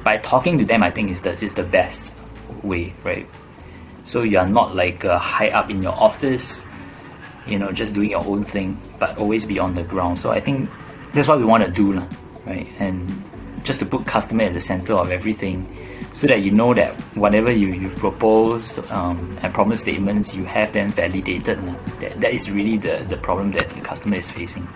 by talking to them, I think is the best way, right? So you are not like high up in your office, just doing your own thing, but always be on the ground. So I think that's what we want to do, right? And just to put customer at the center of everything, so that you know that whatever you've proposed and promise statements, you have them validated. That is really the problem that the customer is facing.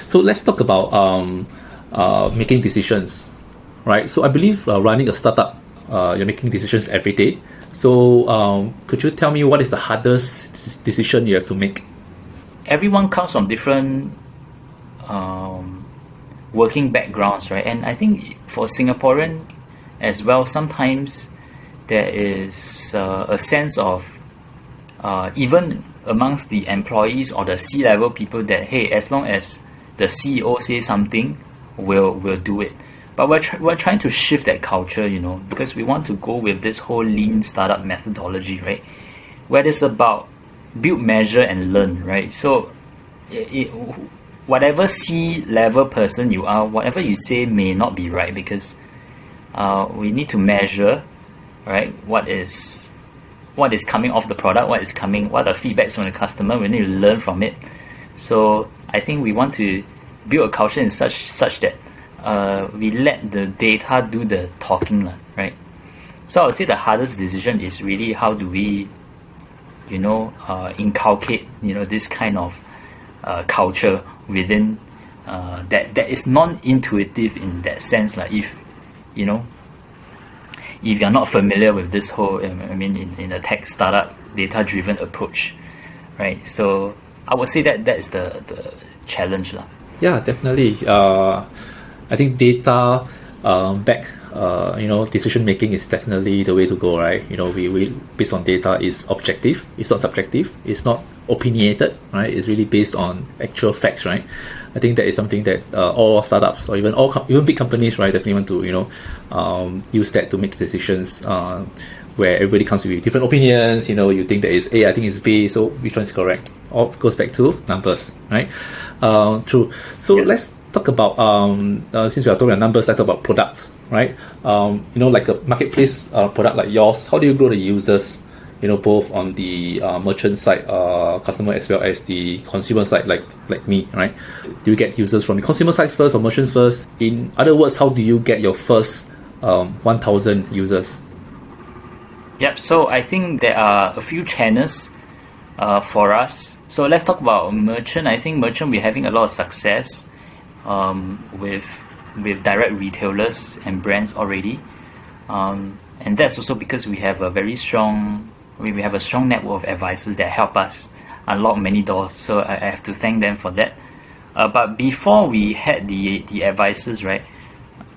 So let's talk about making decisions, right? So I believe running a startup, you're making decisions every day. So could you tell me what is the hardest decision you have to make? Everyone comes from different working backgrounds, right? And I think for Singaporean as well, sometimes there is a sense of even amongst the employees or the C-level people that, hey, as long as the CEO says something, we'll do it. But we're trying to shift that culture, because we want to go with this whole lean startup methodology, right? Where it's about build, measure, and learn, right? So whatever C-level person you are, whatever you say may not be right, because we need to measure, right? What is coming off the product, what are the feedbacks from the customer. We need to learn from it. So I think we want to build a culture in such that we let the data do the talking, right? So I would say the hardest decision is really how do we, inculcate, this kind of culture within that is non-intuitive in that sense. Like if you're not familiar with this whole, in a tech startup data-driven approach, right? So I would say that is the challenge. Yeah, definitely. I think data back decision making is definitely the way to go, right? We based on data is objective, it's not subjective, it's not opinionated, right? It's really based on actual facts, right? I think that is something that all startups or even even big companies, right, definitely want to use that to make decisions where everybody comes with different opinions. You think that is A, I think it's B, so which one is correct? All goes back to numbers, right? True. So let's talk about since we are talking about numbers, let's talk about products, right? Like a marketplace product like yours, how do you grow the users? Both on the merchant side, customer, as well as the consumer side, like me, right? Do you get users from the consumer side first or merchants first? In other words, how do you get your first 1,000 users? Yep. So I think there are a few channels for us. So let's talk about merchant. I think merchant, we're having a lot of success with direct retailers and brands already, and that's also because we have a very strong network of advisors that help us unlock many doors. So I have to thank them for that. But before we had the advisors, right?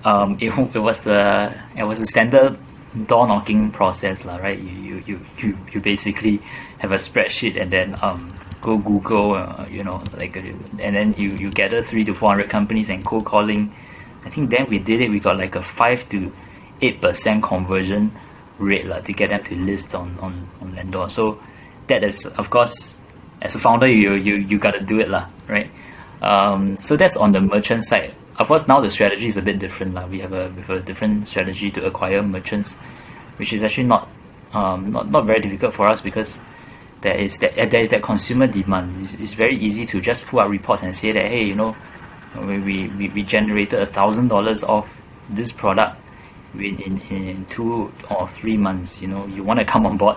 It was a standard door knocking process, right? You basically have a spreadsheet and then go Google, and then you gather 300 to 400 companies and cold calling. I think then we did it. We got like a 5 to 8% conversion rate to get them to list on Lendor. So that is, of course, as a founder, you got to do it, right? So that's on the merchant side. Of course, now the strategy is a bit different. We have a different strategy to acquire merchants, which is actually not very difficult for us, because there is that consumer demand. It's very easy to just pull out reports and say that, hey, we generated $1,000 off this product in 2 or 3 months. You want to come on board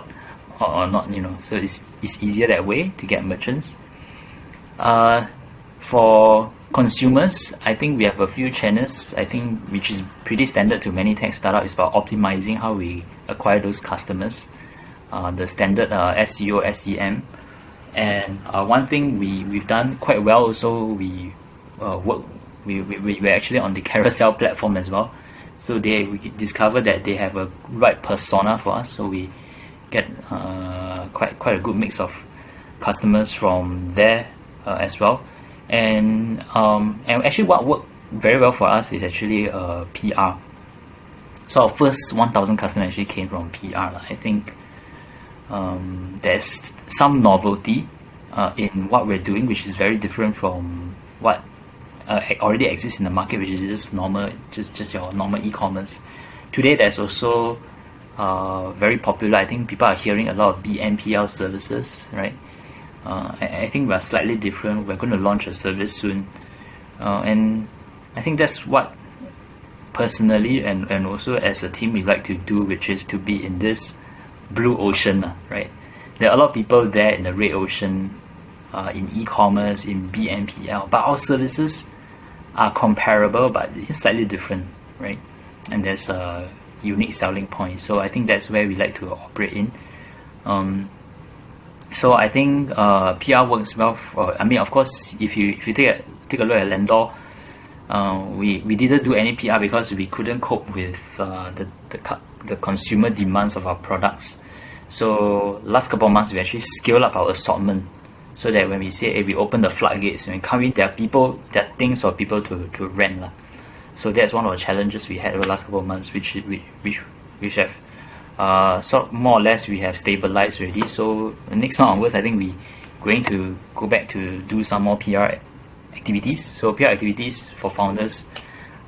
or not? So it's easier that way to get merchants. For consumers, I think we have a few channels, I think, which is pretty standard to many tech startups. It's about optimizing how we acquire those customers, the standard SEO, SEM. And one thing we've done quite well also, we're actually on the Carousel platform as well. So we discover that they have a right persona for us. So we get quite a good mix of customers from there as well. And actually what worked very well for us is actually PR. So our first 1,000 customers actually came from PR lah. I think there's some novelty in what we're doing, which is very different from what already exists in the market, which is just normal, just your normal e-commerce. Today, there's also very popular. I think people are hearing a lot of BNPL services, right? I think we're slightly different. We're going to launch a service soon, and I think that's what personally and also as a team we like to do, which is to be in this blue ocean, right? There are a lot of people there in the red ocean, in e-commerce, in BNPL, but our services are comparable but slightly different, right? And there's a unique selling point. So I think that's where we like to operate in. So I think PR works well for, I mean, of course, if you take a look at Lendor, we didn't do any PR because we couldn't cope with the consumer demands of our products. So last couple of months we actually scaled up our assortment so that when we say, hey, we open the floodgates, when we come in, there are things for people to rent lah. So that's one of the challenges we had over the last couple of months, which have sort of more or less we have stabilized already. So the next month onwards, I think we going to go back to do some more PR activities. So PR activities for founders,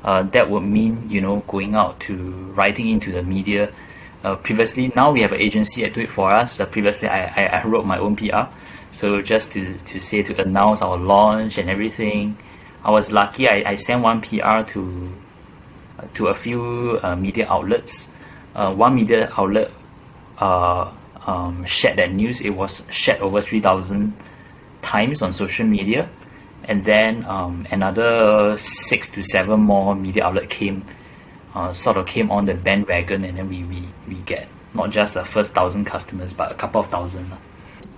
that would mean, you know, going out to writing into the media. Previously, now we have an agency that do it for us. Previously, I wrote my own PR. So just to announce our launch and everything. I was lucky. I sent one PR to a few media outlets. One media outlet shared that news. It was shared over 3,000 times on social media. And then another 6 to 7 more media outlet came on the bandwagon, and then we get not just the first 1,000 customers, but a couple of thousand.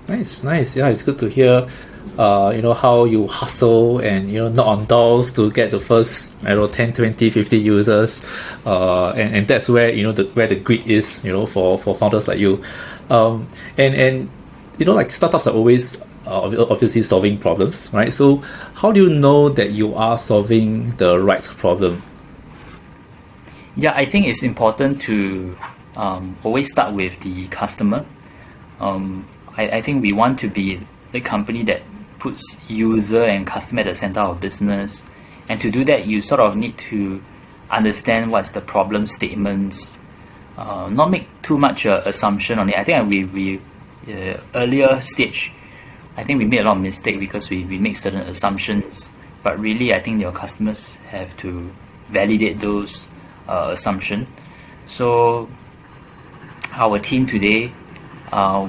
Nice. Yeah, it's good to hear. How you hustle and knock on doors to get the first 10, 20, 50 users, and that's where where the grit is for founders like you, and like startups are always obviously solving problems, right? So how do you know that you are solving the right problem? Yeah, I think it's important to always start with the customer. I think we want to be the company that puts user and customer at the center of business. And to do that, you sort of need to understand what's the problem statements, not make too much assumption on it. I think we earlier stage, I think we made a lot of mistake because we make certain assumptions, but really I think your customers have to validate those assumptions. So our team today,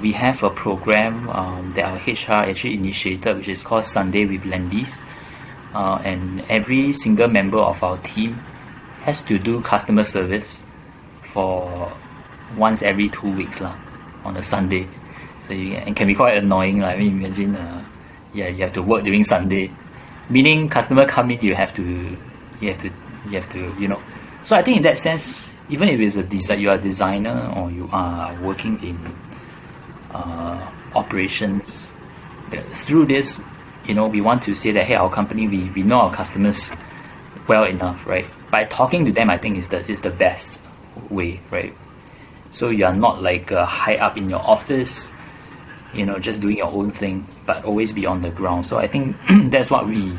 we have a program that our HR actually initiated, which is called Sunday with Lendies, and every single member of our team has to do customer service for once every 2 weeks on a Sunday. So it can be quite annoying. I mean, imagine, you have to work during Sunday, meaning customer come in, you have to. So I think in that sense, even if you are a designer or you are working in operations, through this, we want to say that, hey, our company, we know our customers well enough, right? By talking to them, I think is the best way, right? So you are not like high up in your office, just doing your own thing, but always be on the ground. So I think that's what we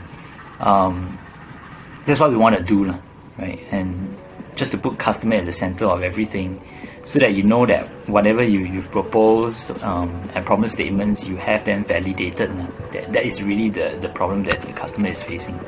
want to do, right? And just to put customer at the center of everything, so that you know that whatever you've proposed and problem statements, you have them validated. That is really the problem that the customer is facing.